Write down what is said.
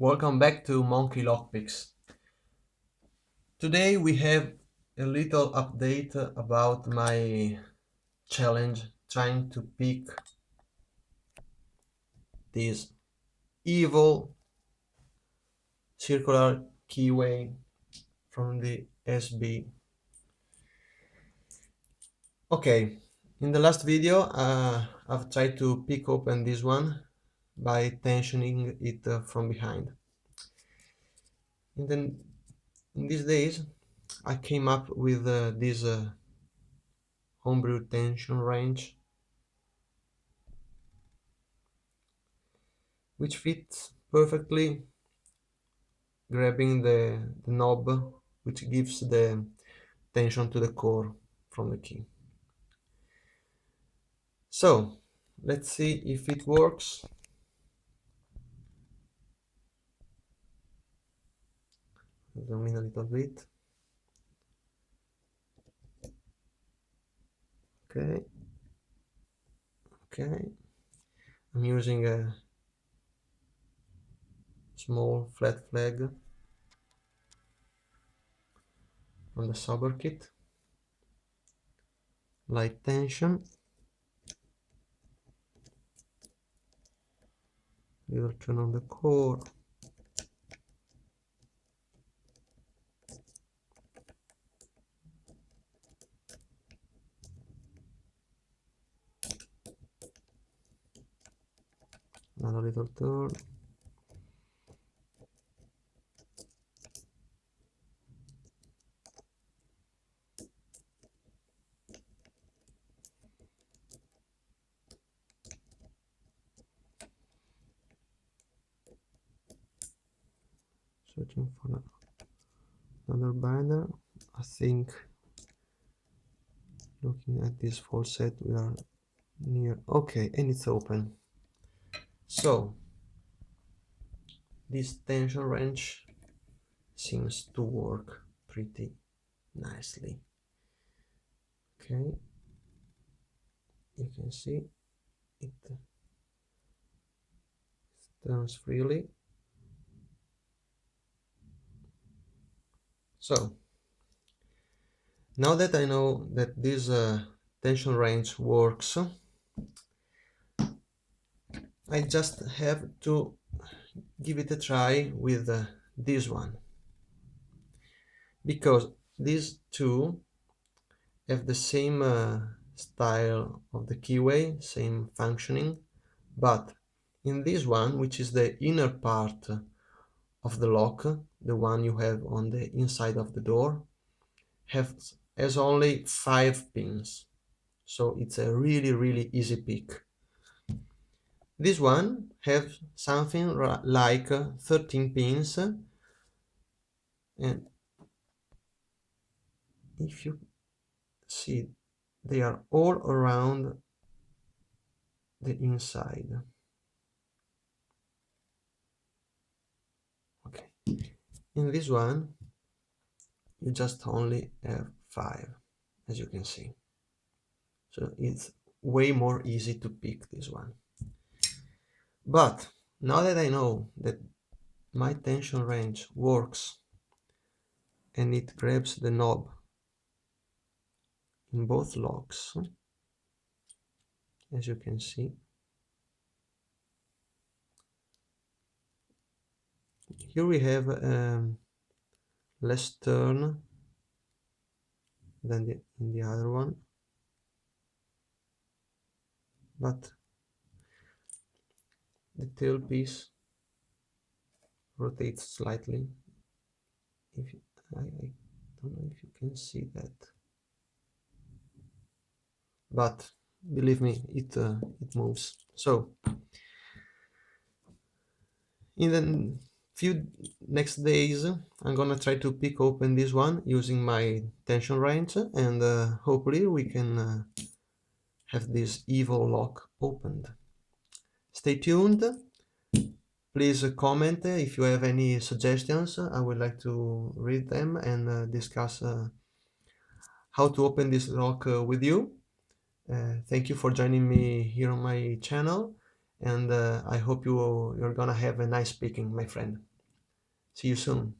Welcome back to Monkey Lockpicks. Today we have a little update about my challenge trying to pick this evil circular keyway from the SB. Okay, in the last video I've tried to pick open this one by tensioning it from behind. And then in these days I came up with this homebrew tension wrench which fits perfectly, grabbing the knob which gives the tension to the core from the key. So let's see if it works. Zoom in a little bit. Okay, I'm using a small flat flag on the sober kit. Light tension, little turn on the core. Another little turn. Searching for another binder. I think looking at this full set we are near. Okay, and it's open. So this tension wrench seems to work pretty nicely. Okay, you can see it turns freely. So now that I know that this tension wrench works, I just have to give it a try with this one, because these two have the same style of the keyway, same functioning, but in this one, which is the inner part of the lock, the one you have on the inside of the door, has only 5 pins, so it's a really easy pick. This one has something like 13 pins, and if you see, they are all around the inside. Okay, in this one you just only have 5, as you can see, so it's way more easy to pick this one. But now that I know that my tension wrench works and it grabs the knob in both locks, as you can see, here we have less turn than in the other one, but the tailpiece rotates slightly. I don't know if you can see that, but believe me, it moves. So in the few next days I'm gonna try to pick open this one using my tension wrench, and hopefully we can have this evil lock opened. Stay tuned. Please comment if you have any suggestions. I would like to read them and discuss how to open this lock with you. Thank you for joining me here on my channel, and I hope you're gonna have a nice picking, my friend. See you soon.